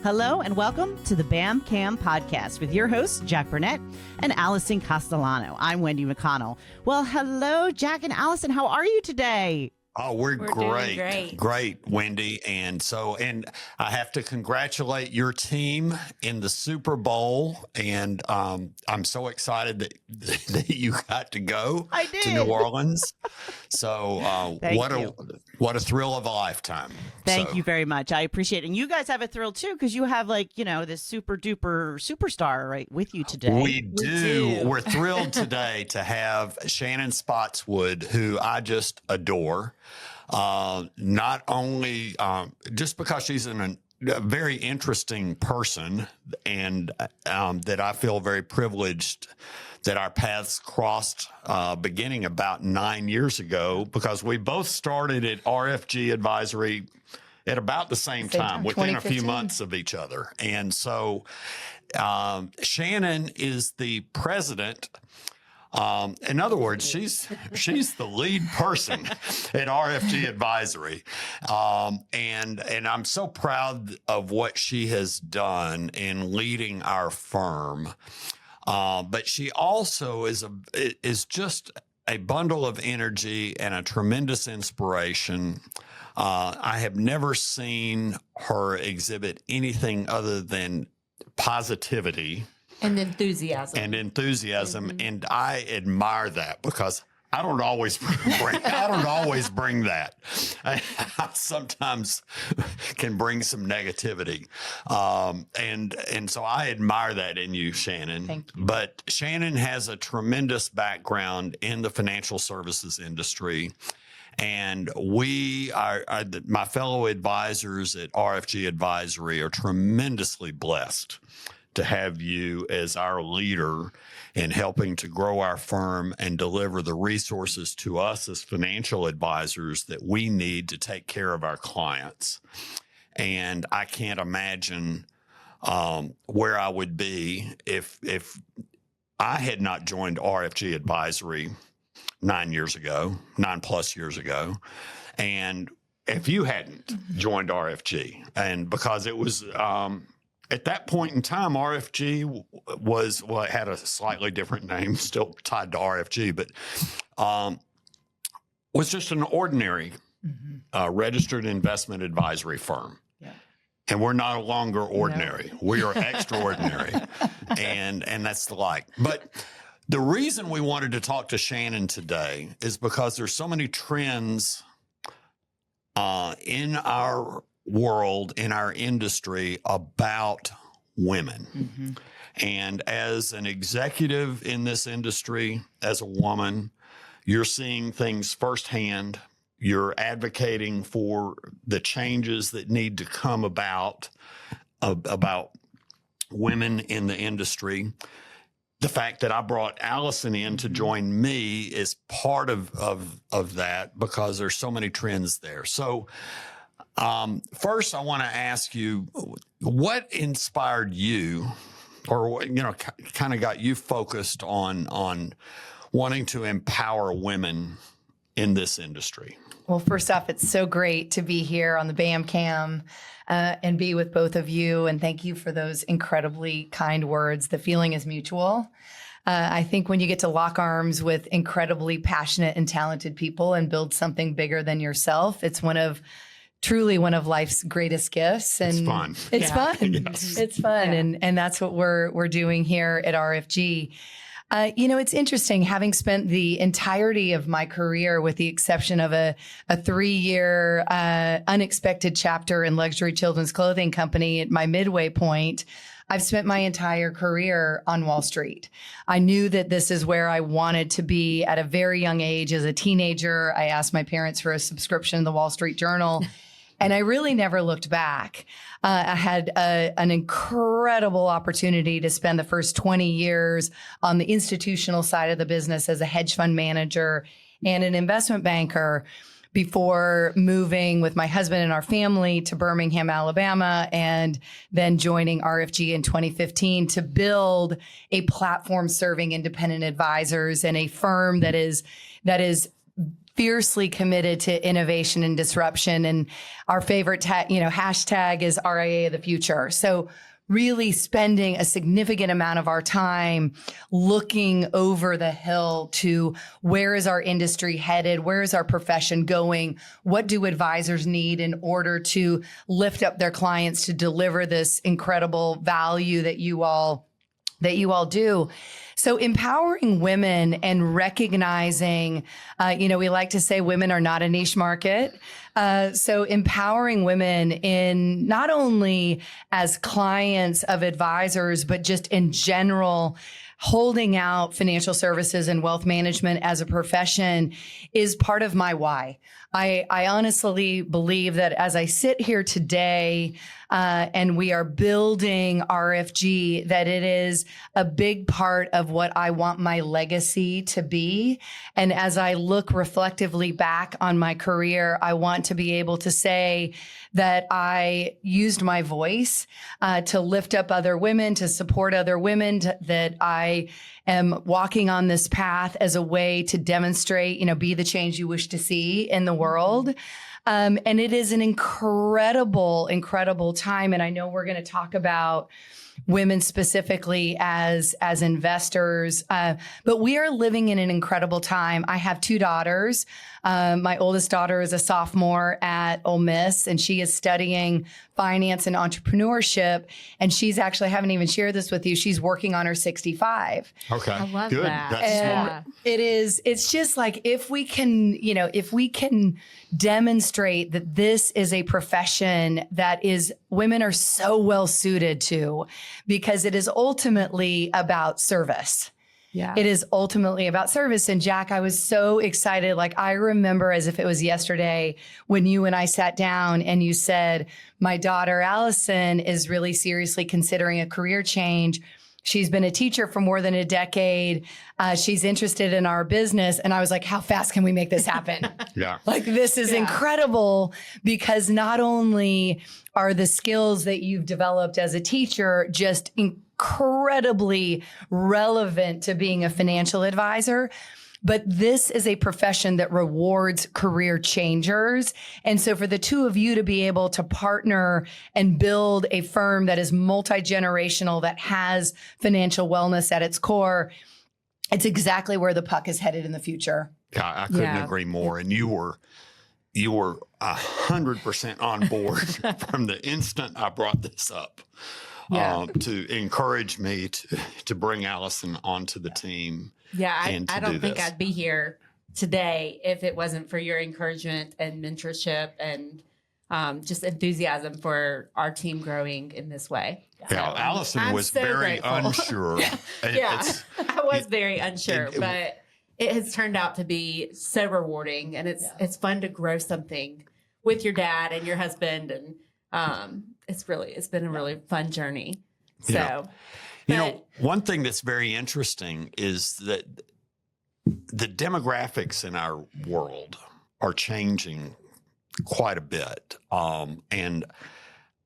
Hello and welcome to the BAM Cam podcast with your hosts, Jack Burnette and Alison Castellano. I'm Wendy McConnell. Well, hello, Jack and Alison. How are you today? Oh, we're doing great. Great, Wendy. And I have to congratulate your team in the Super Bowl. And I'm so excited that you got to go to New Orleans. So what a thrill of a lifetime. Thank you very much. I appreciate it. And you guys have a thrill too, because you have this super duper superstar right with you today. We do. We're thrilled today to have Shannon Spotswood, who I just adore. Not only just because she's a very interesting person, and that I feel very privileged that our paths crossed beginning about 9 years ago, because we both started at RFG Advisory at about the same time, within a few months of each other. And so Shannon is the president. In other words, she's the lead person at RFG Advisory. And I'm so proud of what she has done in leading our firm. But she also is just a bundle of energy and a tremendous inspiration. I have never seen her exhibit anything other than positivity. And enthusiasm. Mm-hmm. And I admire that, because I don't always bring that. I sometimes can bring some negativity. And so I admire that in you, Shannon. Thank you. But Shannon has a tremendous background in the financial services industry. And my fellow advisors at RFG Advisory are tremendously blessed to have you as our leader in helping to grow our firm and deliver the resources to us as financial advisors that we need to take care of our clients. And I can't imagine where I would be if I had not joined RFG Advisory 9 plus years ago. And if you hadn't joined RFG, and because it was, at that point in time, RFG it had a slightly different name, still tied to RFG, but was just an ordinary registered investment advisory firm. Yeah. And we're no longer ordinary. No. We are extraordinary. and that's the like. But the reason we wanted to talk to Shannon today is because there's so many trends in our world, in our industry, about women. Mm-hmm. And as an executive in this industry, as a woman, you're seeing things firsthand. You're advocating for the changes that need to come about women in the industry. The fact that I brought Alison in to join me is part of that, because there's so many trends there. So first, I want to ask you, what inspired you, or kind of got you focused on wanting to empower women in this industry? Well, first off, it's so great to be here on the BAM Cam and be with both of you. And thank you for those incredibly kind words. The feeling is mutual. I think when you get to lock arms with incredibly passionate and talented people and build something bigger than yourself, it's truly one of life's greatest gifts. And it's fun. It's fun. Yes. It's fun. Yeah. And that's what we're doing here at RFG. It's interesting, having spent the entirety of my career, with the exception of a 3-year unexpected chapter in luxury children's clothing company at my midway point, I've spent my entire career on Wall Street. I knew that this is where I wanted to be at a very young age. As a teenager, I asked my parents for a subscription to the Wall Street Journal, and I really never looked back. I had an incredible opportunity to spend the first 20 years on the institutional side of the business as a hedge fund manager and an investment banker, before moving with my husband and our family to Birmingham, Alabama, and then joining RFG in 2015 to build a platform serving independent advisors and a firm that is fiercely committed to innovation and disruption. And our favorite hashtag is RIA of the future. So really spending a significant amount of our time looking over the hill to where is our industry headed? Where is our profession going? What do advisors need in order to lift up their clients to deliver this incredible value that you all do? So empowering women and recognizing, we like to say women are not a niche market. So empowering women in not only as clients of advisors, but just in general, holding out financial services and wealth management as a profession is part of my why. I honestly believe that as I sit here today, and we are building RFG, that it is a big part of what I want my legacy to be. And as I look reflectively back on my career, I want to be able to say that I used my voice to lift up other women, to support other women, that I am walking on this path as a way to demonstrate, be the change you wish to see in the world. And it is an incredible, incredible time. And I know we're going to talk about women specifically as investors, but we are living in an incredible time. I have two daughters. My oldest daughter is a sophomore at Ole Miss, and she is studying finance and entrepreneurship. And she's actually, I haven't even shared this with you, she's working on her 65. Okay. I love Good. that. That's smart. It's just like, if we can demonstrate that this is a profession that women are so well suited to, because it is ultimately about service. Yeah. It is ultimately about service. And Jack, I was so excited. Like, I remember as if it was yesterday when you and I sat down and you said, my daughter, Allison, is really seriously considering a career change. She's been a teacher for more than a decade. She's interested in our business. And I was like, how fast can we make this happen? Yeah. Like, this is incredible, because not only are the skills that you've developed as a teacher just incredibly relevant to being a financial advisor, but this is a profession that rewards career changers. And so for the two of you to be able to partner and build a firm that is multi-generational, that has financial wellness at its core, it's exactly where the puck is headed in the future. I couldn't agree more. And you were 100% on board from the instant I brought this up. To encourage me to bring Allison onto the team. Yeah, I don't think this. I'd be here today if it wasn't for your encouragement and mentorship and just enthusiasm for our team growing in this way. Yeah, So, Allison I'm was so very grateful. unsure. I was very unsure, but it has turned out to be so rewarding, and it's fun to grow something with your dad and your husband, and it's been a really fun journey. So, one thing that's very interesting is that the demographics in our world are changing quite a bit. And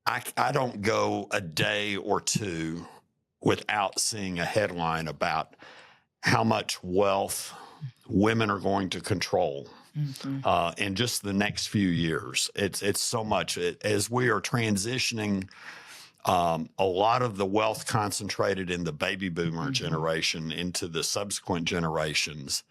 I don't go a day or two without seeing a headline about how much wealth women are going to control. In just the next few years. It's so much. As we are transitioning, a lot of the wealth concentrated in the baby boomer generation into the subsequent generations,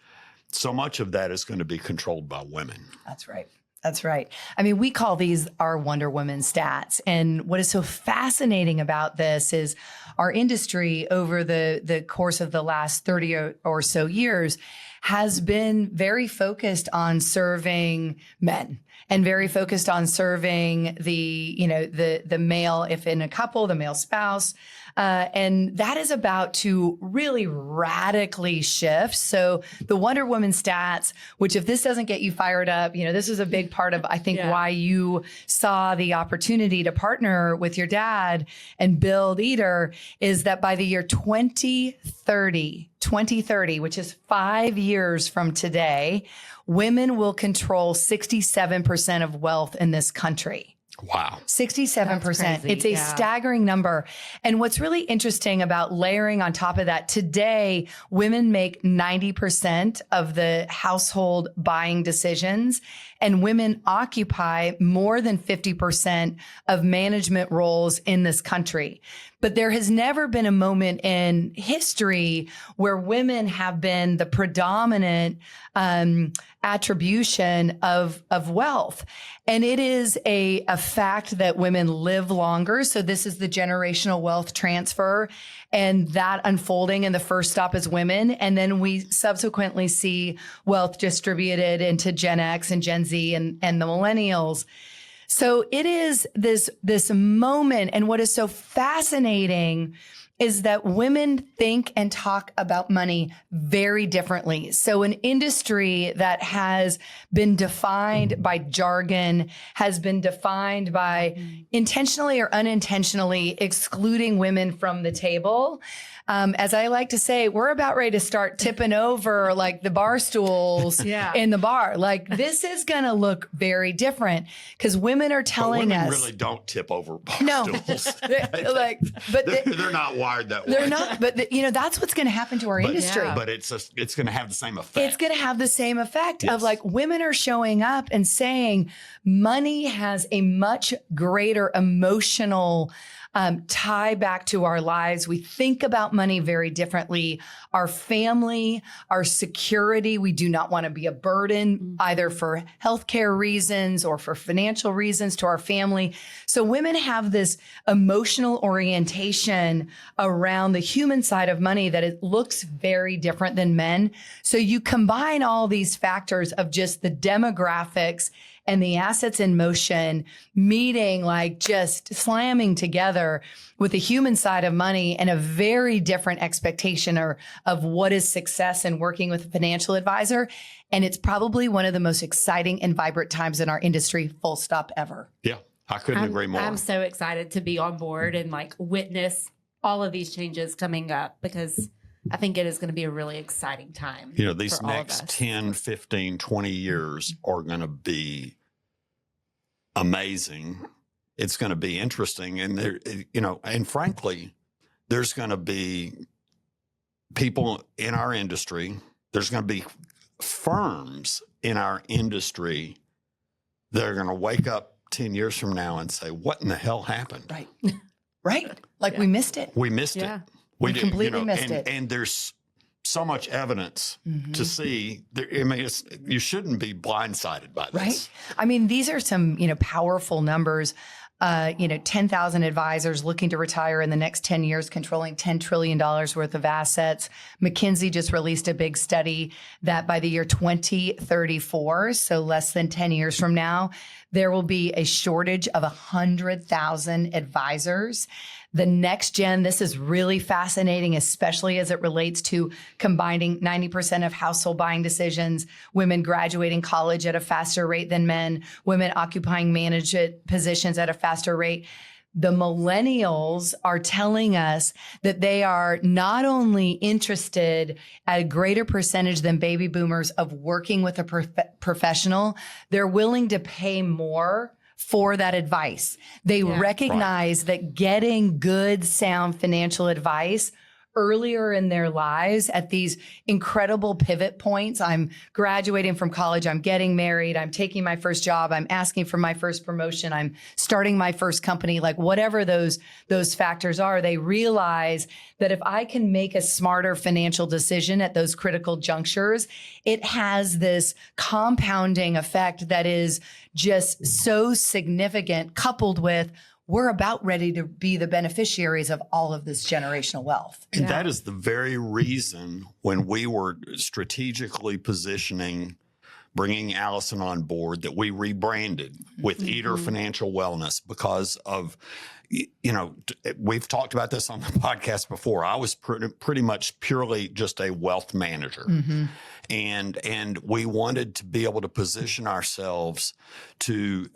so much of that is going to be controlled by women. That's right. That's right. I mean, we call these our Wonder Woman stats. And what is so fascinating about this is our industry over the course of the last 30 or so years has been very focused on serving men and very focused on serving the male, if in a couple, the male spouse. And that is about to really radically shift. So the Wonder Woman stats, which if this doesn't get you fired up, this is a big part of, I think, why you saw the opportunity to partner with your dad and build Eater, is that by the year 2030, which is 5 years from today, women will control 67% of wealth in this country. Wow. 67%. That's crazy. It's a staggering number. And what's really interesting about layering on top of that, today, women make 90% of the household buying decisions, and women occupy more than 50% of management roles in this country. But there has never been a moment in history where women have been the predominant attribution of wealth. And it is a fact that women live longer. So this is the generational wealth transfer and that unfolding. And the first stop is women. And then we subsequently see wealth distributed into Gen X and Gen Z and the millennials. So it is this moment. And what is so fascinating is that women think and talk about money very differently. So an industry that has been defined by jargon, has been defined by intentionally or unintentionally excluding women from the table. As I like to say, we're about ready to start tipping over like the bar stools in the bar. Like this is going to look very different because women are telling women us. really don't tip over bar stools. They're not wired that way. They're not, but that's what's going to happen to our industry. But it's going to have the same effect. It's going to have the same effect of like women are showing up and saying money has a much greater emotional tie back to our lives. We think about money very differently. Our family, our security, we do not want to be a burden either for healthcare reasons or for financial reasons to our family. So women have this emotional orientation around the human side of money that it looks very different than men. So you combine all these factors of just the demographics and the assets in motion meeting, like just slamming together with the human side of money and a very different expectation of what is success in working with a financial advisor. And it's probably one of the most exciting and vibrant times in our industry, full stop, ever. Yeah, I couldn't agree more. I'm so excited to be on board and like witness all of these changes coming up because I think it is going to be a really exciting time. These next 10, 15, 20 years are going to be amazing. It's going to be interesting. And and frankly, there's going to be people in our industry. There's going to be firms in our industry that are going to wake up 10 years from now and say, what in the hell happened? Right. Right. Like we missed it. We missed it. We completely missed it. And there's so much evidence to see. You shouldn't be blindsided by this. Right. I mean, these are some, powerful numbers. 10,000 advisors looking to retire in the next 10 years, controlling $10 trillion worth of assets. McKinsey just released a big study that by the year 2034, so less than 10 years from now, there will be a shortage of 100,000 advisors. The next gen, this is really fascinating, especially as it relates to combining 90% of household buying decisions, women graduating college at a faster rate than men, women occupying management positions at a faster rate. The millennials are telling us that they are not only interested at a greater percentage than baby boomers of working with a professional, they're willing to pay more for that advice. They recognize that getting good, sound financial advice earlier in their lives at these incredible pivot points. I'm graduating from college. I'm getting married. I'm taking my first job. I'm asking for my first promotion. I'm starting my first company. Like whatever those factors are, they realize that if I can make a smarter financial decision at those critical junctures, it has this compounding effect that is just so significant, coupled with we're about ready to be the beneficiaries of all of this generational wealth. And that is the very reason when we were strategically positioning, bringing Alison on board, that we rebranded with Eater Financial Wellness because of, we've talked about this on the podcast before. I was pretty much purely just a wealth manager. Mm-hmm. And we wanted to be able to position ourselves to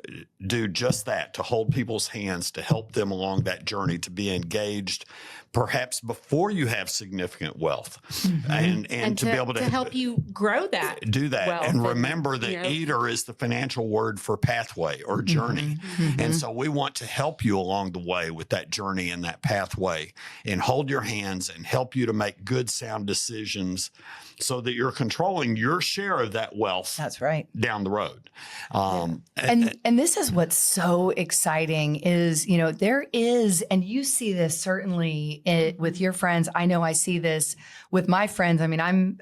do just that, to hold people's hands, to help them along that journey, to be engaged perhaps before you have significant wealth, Mm-hmm. and to be able to help you grow that. Do that. wealth And remember that you know. either is the financial word for pathway or journey. Mm-hmm. And so we want to help you along the way with that journey and that pathway, and hold your hands and help you to make good, sound decisions so that you're controlling your share of that wealth. That's right. Down the road. And this is what's so exciting is, there is, and you see this certainly with your friends. I know I see this with my friends. I mean, I'm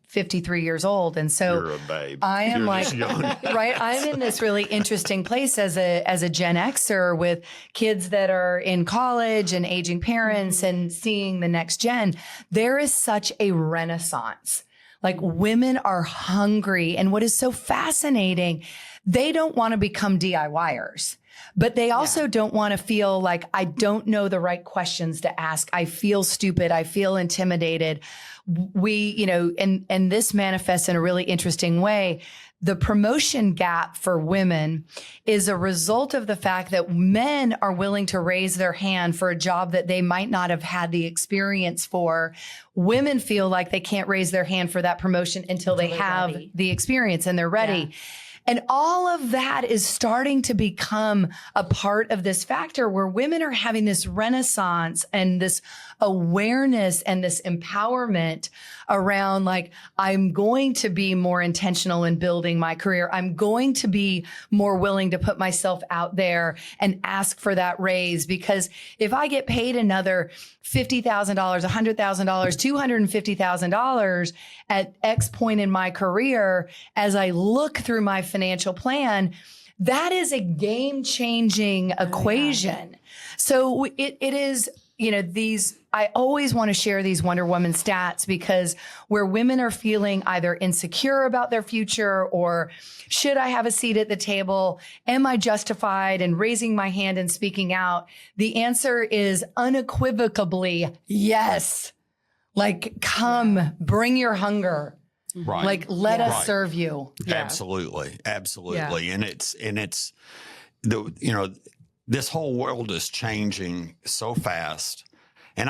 53 years old. And so you're a babe. I am You're like, just young. right. I'm in this really interesting place as a Gen Xer with kids that are in college and aging parents and seeing the next gen. There is such a renaissance. Like, women are hungry. And what is so fascinating, they don't want to become DIYers. But they also don't want to feel like, I don't know the right questions to ask. I feel stupid. I feel intimidated. And this manifests in a really interesting way. The promotion gap for women is a result of the fact that men are willing to raise their hand for a job that they might not have had the experience for. Women feel like they can't raise their hand for that promotion until they have ready. the experience and they're ready. Yeah. And all of that is starting to become a part of this factor where women are having this renaissance and this awareness and this empowerment around, like, I'm going to be more intentional in building my career. I'm going to be more willing to put myself out there and ask for that raise, because if I get paid another $50,000, $100,000, $250,000 at X point in my career, as I look through my financial plan, that is a game-changing equation. So it is, I always want to share these Wonder Woman stats, because where women are feeling either insecure about their future, or should I have a seat at the table? Am I justified in raising my hand and speaking out? The answer is unequivocally yes. Like, come, bring your hunger. Right. Like, let us serve you. Yeah. Absolutely. Absolutely. Yeah. And it's this whole world is changing so fast. And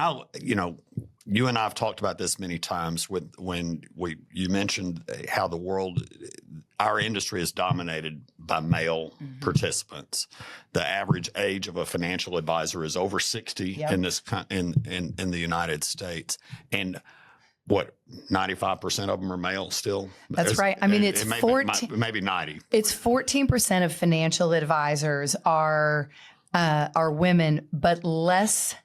you and I have talked about this many times when you mentioned how our industry is dominated by male participants. The average age of a financial advisor is over 60 in the United States. And 95% of them are male still? That's right. I mean, it's maybe 90. It's 14% of financial advisors are women, but less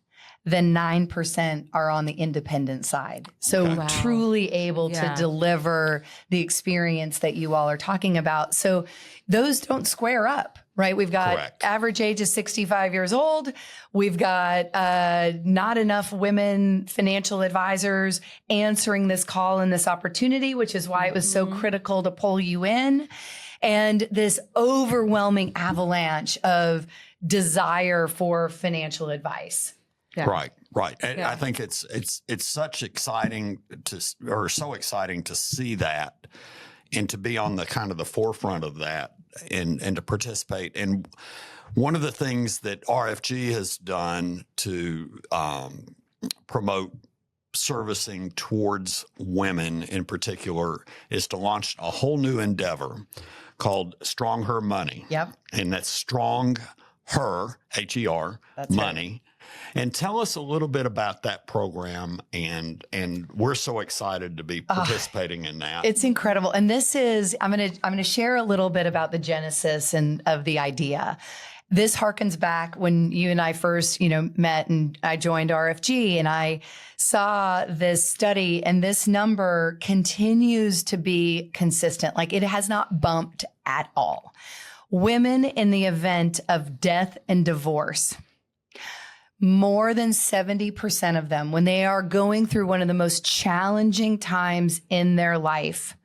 than 9% are on the independent side. So truly able to deliver the experience that you all are talking about. So those don't square up, right? We've got average age is 65 years old. We've got not enough women financial advisors answering this call and this opportunity, which is why it was so critical to pull you in. And this overwhelming avalanche of desire for financial advice. Yeah. Right. And I think it's such exciting so exciting to see that, and to be on the kind of the forefront of that, and to participate. And one of the things that RFG has done to promote servicing towards women in particular is to launch a whole new endeavor called Strong Her Money. Yep. And that's Strong Her, H-E-R, Money. Right. And tell us a little bit about that program, and we're so excited to be participating in that. It's incredible. And this is, I'm going to share a little bit about the genesis and of the idea. This harkens back when you and I first, met, and I joined RFG, and I saw this study, and this number continues to be consistent. Like, it has not bumped at all. Women in the event of death and divorce, more than 70% of them, when they are going through one of the most challenging times in their life,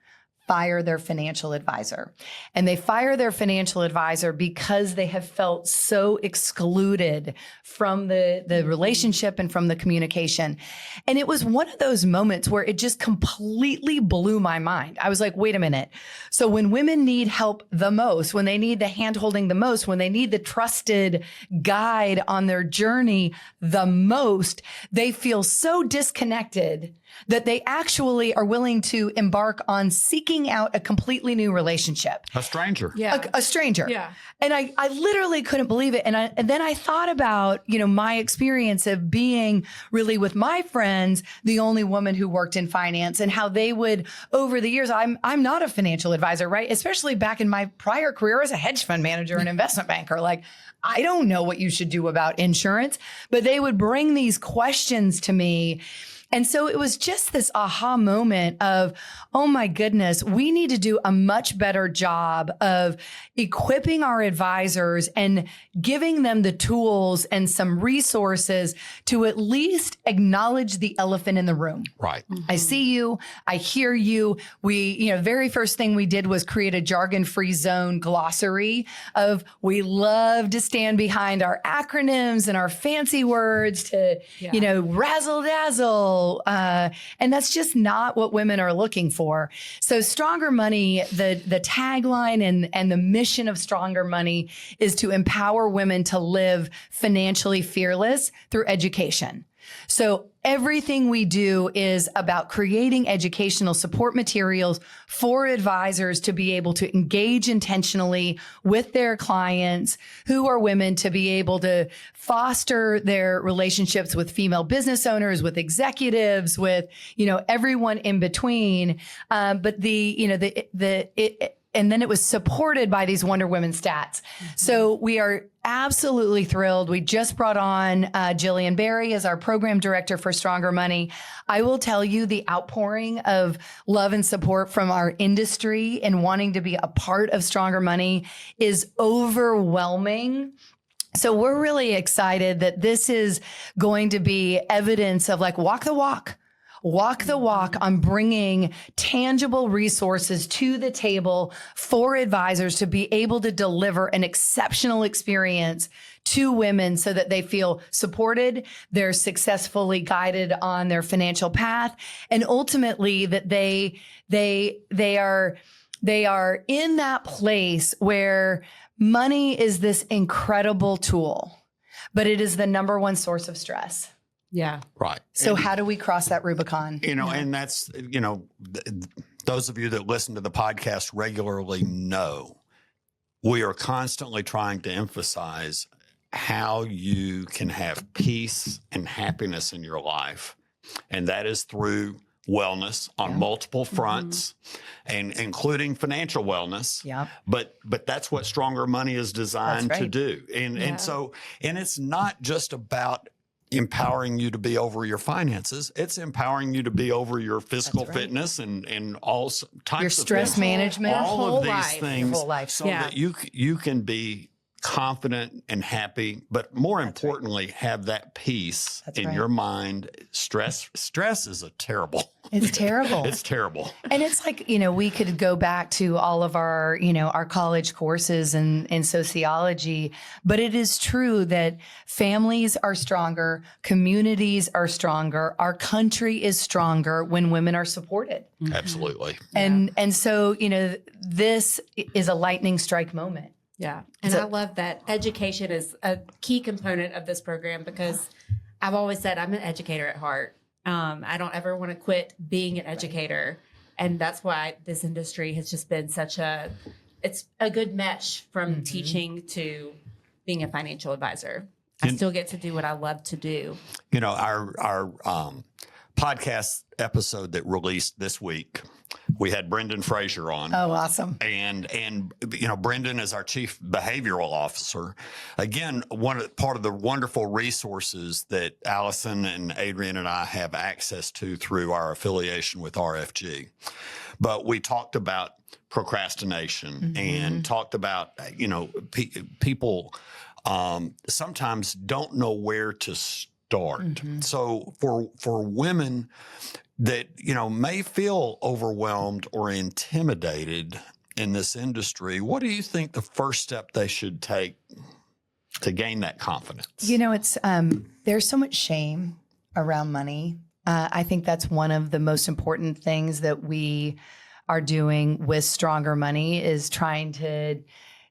fire their financial advisor. And they fire their financial advisor because they have felt so excluded from the relationship and from the communication. And it was one of those moments where it just completely blew my mind. I was like, wait a minute. So when women need help the most, when they need the hand-holding the most, when they need the trusted guide on their journey the most, they feel so disconnected that they actually are willing to embark on seeking out a completely new relationship. A stranger. Yeah. A stranger. Yeah. And I literally couldn't believe it. And then I thought about, my experience of being really with my friends, the only woman who worked in finance, and how they would, over the years, I'm not a financial advisor, right? Especially back in my prior career as a hedge fund manager and investment banker. Like, I don't know what you should do about insurance, but they would bring these questions to me. And so it was just this aha moment of, oh my goodness, we need to do a much better job of equipping our advisors and giving them the tools and some resources to at least acknowledge the elephant in the room. Right. I see you. I hear you. We, very first thing we did was create a jargon-free zone glossary of, we love to stand behind our acronyms and our fancy words to, razzle dazzle. And that's just not what women are looking for. So Stronger Money, the tagline and the mission of Stronger Money is to empower women to live financially fearless through education. So everything we do is about creating educational support materials for advisors to be able to engage intentionally with their clients who are women, to be able to foster their relationships with female business owners, with executives, with, everyone in between. But and then it was supported by these Wonder Women stats. So we are absolutely thrilled. We just brought on Jillian Berry as our program director for Stronger Money. I will tell you, the outpouring of love and support from our industry and wanting to be a part of Stronger Money is overwhelming. So we're really excited that this is going to be evidence of walk the walk. Walk the walk on bringing tangible resources to the table for advisors to be able to deliver an exceptional experience to women so that they feel supported, they're successfully guided on their financial path, and ultimately that they are in that place where money is this incredible tool, but it is the number one source of stress. Yeah. Right. So how do we cross that Rubicon? And that's, those of you that listen to the podcast regularly know we are constantly trying to emphasize how you can have peace and happiness in your life. And that is through wellness on multiple fronts, and including financial wellness. Yeah. But that's what Stronger Money is designed That's to right. do. And it's not just about empowering you to be over your finances. It's empowering you to be over your physical fitness and all types Your of stress things. management. All of these life. things, Your whole life. so Yeah. that you can be confident and happy, but more importantly, have that peace That's in right. your mind. Stress is a terrible. It's terrible. It's terrible. And it's we could go back to all of our, our college courses in sociology, but it is true that families are stronger, communities are stronger, our country is stronger when women are supported. Absolutely. And so, this is a lightning strike moment. Yeah. And I love that education is a key component of this program, because I've always said I'm an educator at heart. I don't ever want to quit being an educator. And that's why this industry has just been it's a good mesh from teaching to being a financial advisor. I still get to do what I love to do. Our podcast episode that released this week, we had Brendan Fraser on. Oh, awesome. And Brendan is our chief behavioral officer. Again, part of the wonderful resources that Allison and Adrian and I have access to through our affiliation with RFG. But we talked about procrastination and talked about, people sometimes don't know where to start. So for women, that, may feel overwhelmed or intimidated in this industry, what do you think the first step they should take to gain that confidence? It's there's so much shame around money. I think that's one of the most important things that we are doing with Stronger Money is trying to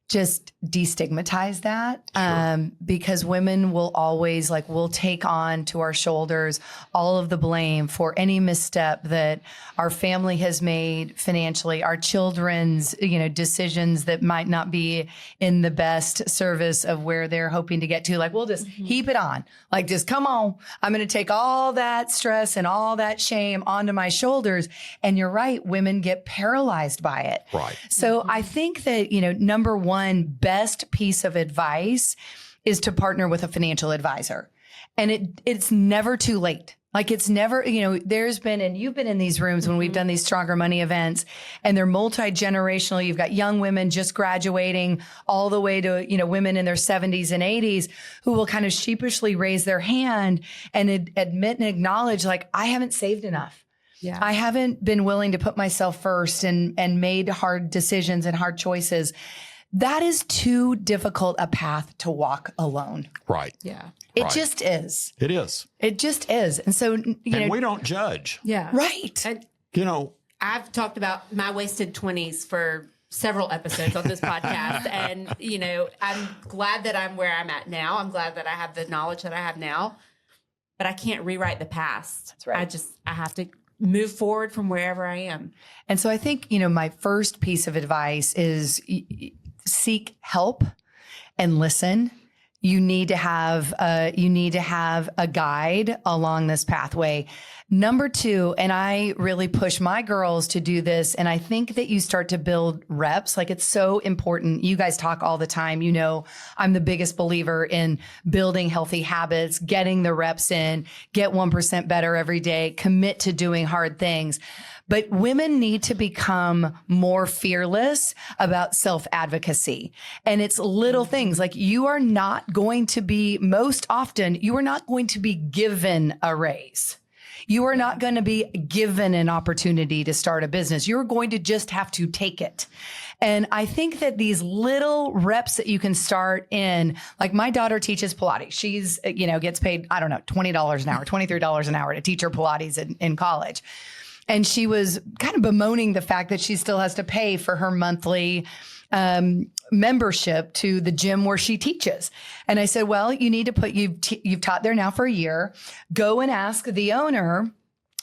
just destigmatize that. Sure. Because women will always we'll take on to our shoulders all of the blame for any misstep that our family has made financially, our children's, decisions that might not be in the best service of where they're hoping to get to. We'll just heap it on. Just come on. I'm going to take all that stress and all that shame onto my shoulders. And you're right. Women get paralyzed by it. Right. So I think that, number one best piece of advice is to partner with a financial advisor. And it's never too late. It's never, there's been, and you've been in these rooms when we've done these Stronger Money events, and they're multi-generational. You've got young women just graduating all the way to, women in their 70s and 80s who will kind of sheepishly raise their hand and admit and acknowledge, I haven't saved enough. Yeah. I haven't been willing to put myself first and made hard decisions and hard choices. That is too difficult a path to walk alone. Right. Yeah. It just is. It is. It just is. And so, and we don't judge. Yeah. Right. And I've talked about my wasted 20s for several episodes on this podcast. And, I'm glad that I'm where I'm at now. I'm glad that I have the knowledge that I have now, but I can't rewrite the past. That's right. I have to move forward from wherever I am. And so I think, my first piece of advice is seek help and listen. You need to have a guide along this pathway. Number two, and I really push my girls to do this, and I think that you start to build reps. It's so important. You guys talk all the time. I'm the biggest believer in building healthy habits, getting the reps in, get 1% better every day, commit to doing hard things. But women need to become more fearless about self-advocacy. And it's little things you are not going to be, most often, you are not going to be given a raise. You are not going to be given an opportunity to start a business. You're going to just have to take it. And I think that these little reps that you can start in, my daughter teaches Pilates. She's, gets paid, I don't know, $20 an hour, $23 an hour to teach her Pilates in college. And she was kind of bemoaning the fact that she still has to pay for her monthly membership to the gym where she teaches. And I said, well, you need to you've taught there now for a year. Go and ask the owner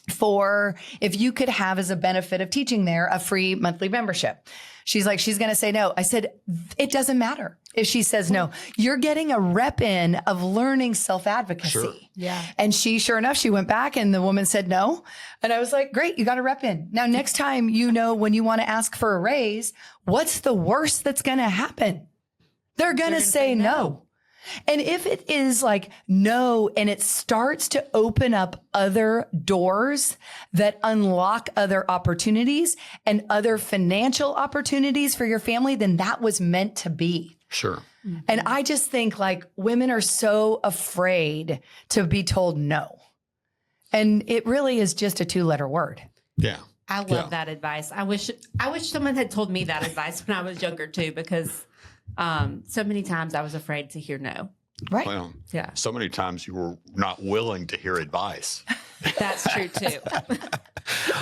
for if you could have as a benefit of teaching there a free monthly membership. She's going to say no. I said, it doesn't matter if she says no. You're getting a rep in of learning self-advocacy. Sure. Yeah. And sure enough, she went back and the woman said no. And I was like, great, you got a rep in. Now, next time, when you want to ask for a raise, what's the worst that's going to happen? They're going to say no. And if it is no, and it starts to open up other doors that unlock other opportunities and other financial opportunities for your family, then that was meant to be. Sure. Mm-hmm. And I just think women are so afraid to be told no. And it really is just a 2-letter word. Yeah. I love that advice. I wish someone had told me that advice when I was younger too, because so many times I was afraid to hear no. Right. Well, yeah. So many times you were not willing to hear advice. That's true too.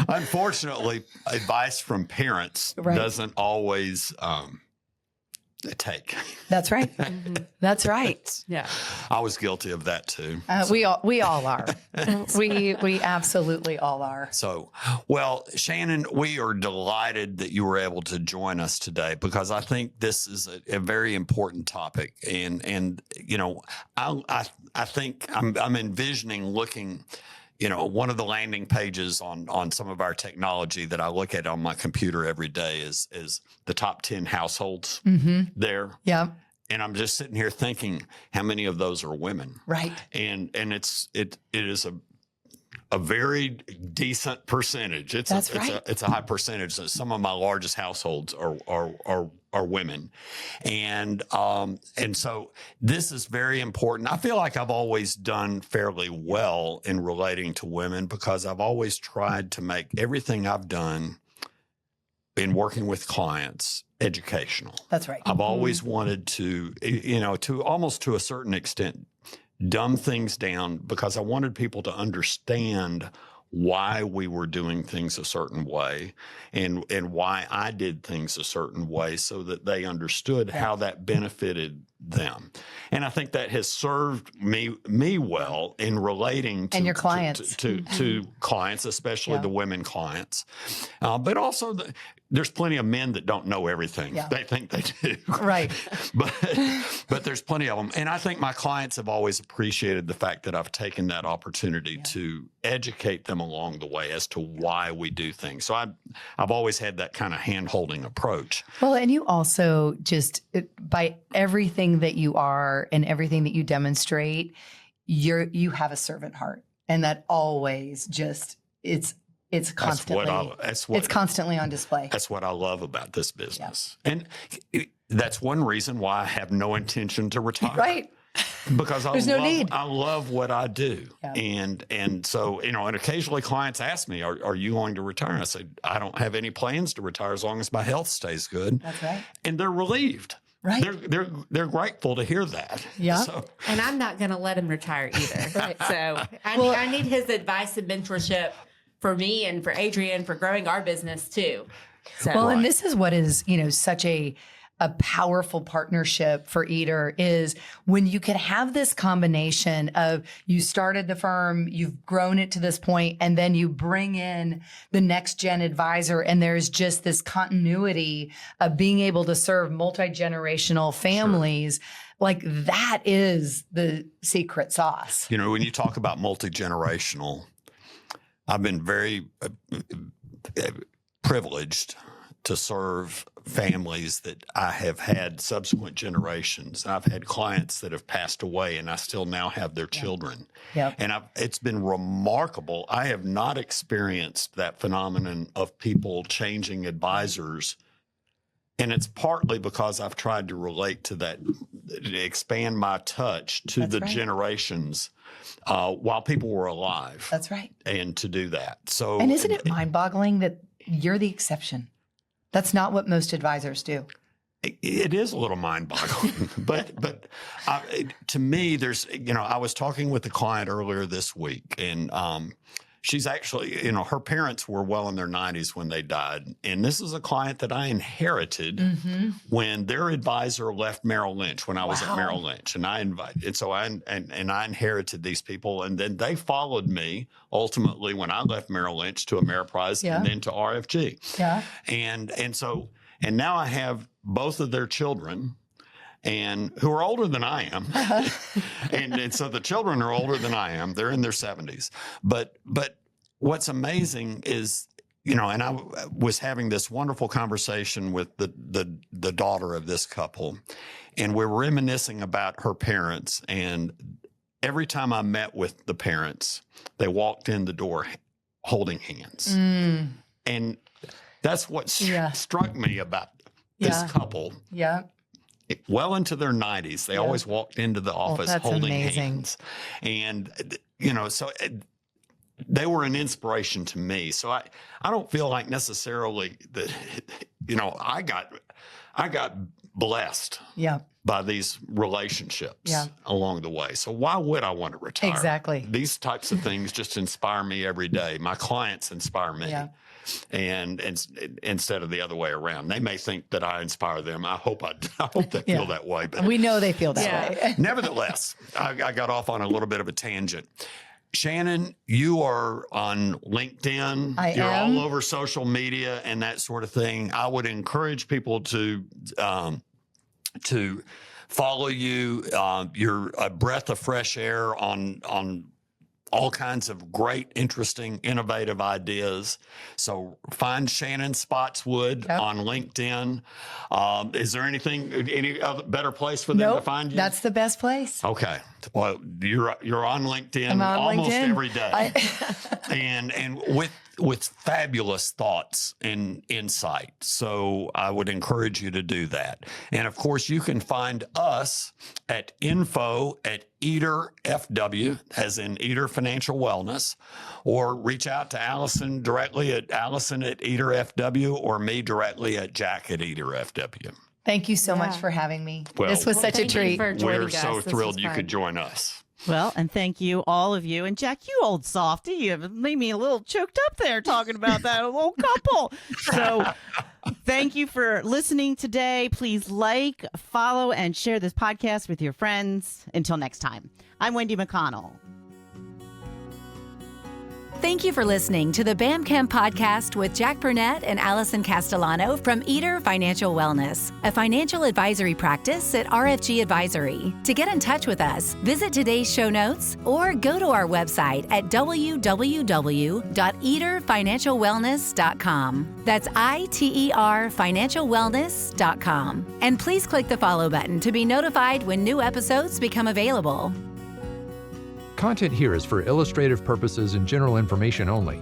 Unfortunately, advice from parents doesn't always take. That's right. That's right. Yeah. I was guilty of that too. We all are. we absolutely all are. So, well, Shannon, we are delighted that you were able to join us today because I think this is a very important topic, and I think I'm envisioning looking. One of the landing pages on some of our technology that I look at on my computer every day is the top 10 households there. Yeah. And I'm just sitting here thinking how many of those are women. Right. And it is a very decent percentage. It's a high percentage. Some of my largest households are women, and so this is very important. I feel like I've always done fairly well in relating to women because I've always tried to make everything I've done in working with clients educational. That's right. I've always wanted to, to almost to a certain extent, dumb things down because I wanted people to understand why we were doing things a certain way and why I did things a certain way so that they understood how that benefited them. And I think that has served me well in relating to and your clients to clients, especially the women clients. But also there's plenty of men that don't know everything. Yeah. They think they do. Right. but there's plenty of them. And I think my clients have always appreciated the fact that I've taken that opportunity to educate them along the way as to why we do things. So I've always had that kind of hand-holding approach. Well, and you also just, by everything that you are and everything that you demonstrate, you have a servant heart. And that always just, it's constantly, it's constantly on display. That's what I love about this business. Yeah. And that's one reason why I have no intention to retire. Right. Because There's no need. I love what I do. Yeah. And so, and occasionally clients ask me, are you going to retire? I say, I don't have any plans to retire as long as my health stays good. That's right. And they're relieved. Right. They're grateful to hear that. Yeah. So. And I'm not going to let him retire either. Right. So I need his advice and mentorship for me and for Adrian for growing our business too. So. Well, and this is what is, such a powerful partnership for Eater is when you can have this combination of you started the firm, you've grown it to this point, and then you bring in the next gen advisor, and there's just this continuity of being able to serve multi-generational families. Sure. Like that is the secret sauce. When you talk about multi-generational, I've been very privileged to serve families that I have had subsequent generations. I've had clients that have passed away and I still now have their children. Yep. And it's been remarkable. I have not experienced that phenomenon of people changing advisors. And it's partly because I've tried to relate to that, expand my touch to the generations while people were alive. That's right. And to do that. So, and isn't it mind-boggling that you're the exception? That's not what most advisors do. It is a little mind-boggling, but to me, there's, I was talking with a client earlier this week, and she's actually, her parents were well in their 90s when they died, and this is a client that I inherited when their advisor left Merrill Lynch when I was at Merrill Lynch, and I inherited these people, and then they followed me ultimately when I left Merrill Lynch to Ameriprise and then to RFG. Yeah, and now I have both of their children, and who are older than I am. and so the children are older than I am. They're in their 70s. But what's amazing is, and I was having this wonderful conversation with the daughter of this couple, and we're reminiscing about her parents. And every time I met with the parents, they walked in the door holding hands. And that's what struck me about this couple. Yeah. Well into their 90s, they always walked into the office holding hands. And, so they were an inspiration to me. So I don't feel like necessarily that, I got blessed by these relationships along the way. So why would I want to retire? Exactly. These types of things just inspire me every day. My clients inspire me. Yeah. And instead of the other way around, they may think that I inspire them. I hope they feel that way. But we know they feel that way. Nevertheless, I got off on a little bit of a tangent. Shannon, you are on LinkedIn. You're all over social media and that sort of thing. I would encourage people to follow you. You're a breath of fresh air on all kinds of great, interesting, innovative ideas. So find Shannon Spotswood on LinkedIn. Is there any other better place for them to find you? That's the best place. Okay. Well, you're on LinkedIn I'm on almost LinkedIn. every day, and with fabulous thoughts and insight. So I would encourage you to do that. And of course, you can find us at info@Eater FW, as in Eater Financial Wellness, or reach out to Allison directly at Allison@Eater FW, or me directly at Jack@Eater FW. Thank you so much for having me. Well, this was such a thank you treat. for joining We're us. so This thrilled was you fun. could join us. Well, and thank you, all of you. And Jack, you old softy, you made me a little choked up there talking about that old couple. So thank you for listening today. Please like, follow, and share this podcast with your friends. Until next time, I'm Wendy McConnell. Thank you for listening to the BAMCAM podcast with Jack Burnette and Alison Castellano from Eater Financial Wellness, a financial advisory practice at RFG Advisory. To get in touch with us, visit today's show notes or go to our website at www.eaterfinancialwellness.com. That's ITER financialwellness.com. And please click the follow button to be notified when new episodes become available. Content here is for illustrative purposes and general information only.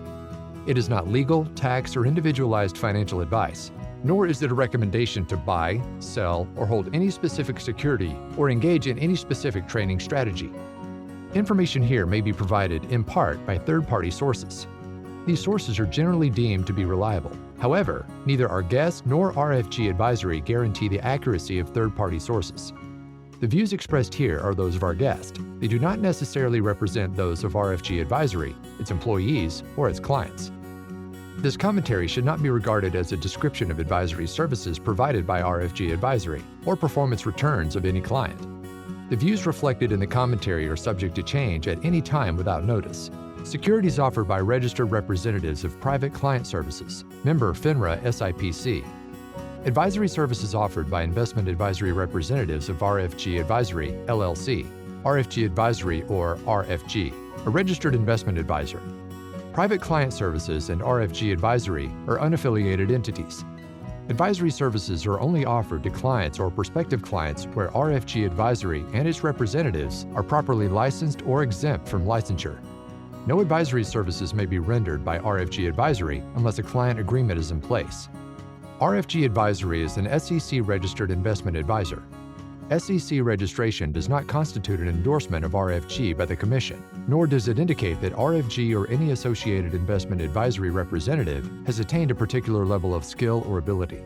It is not legal, tax, or individualized financial advice, nor is it a recommendation to buy, sell, or hold any specific security or engage in any specific trading strategy. Information here may be provided in part by third-party sources. These sources are generally deemed to be reliable. However, neither our guests nor RFG Advisory guarantee the accuracy of third-party sources. The views expressed here are those of our guest. They do not necessarily represent those of RFG Advisory, its employees, or its clients. This commentary should not be regarded as a description of advisory services provided by RFG Advisory or performance returns of any client. The views reflected in the commentary are subject to change at any time without notice. Securities offered by registered representatives of Private Client Services, member FINRA SIPC. Advisory services offered by investment advisory representatives of RFG Advisory, LLC, RFG Advisory or RFG, a registered investment advisor. Private Client Services and RFG Advisory are unaffiliated entities. Advisory services are only offered to clients or prospective clients where RFG Advisory and its representatives are properly licensed or exempt from licensure. No advisory services may be rendered by RFG Advisory unless a client agreement is in place. RFG Advisory is an SEC-registered investment advisor. SEC registration does not constitute an endorsement of RFG by the Commission, nor does it indicate that RFG or any associated investment advisory representative has attained a particular level of skill or ability.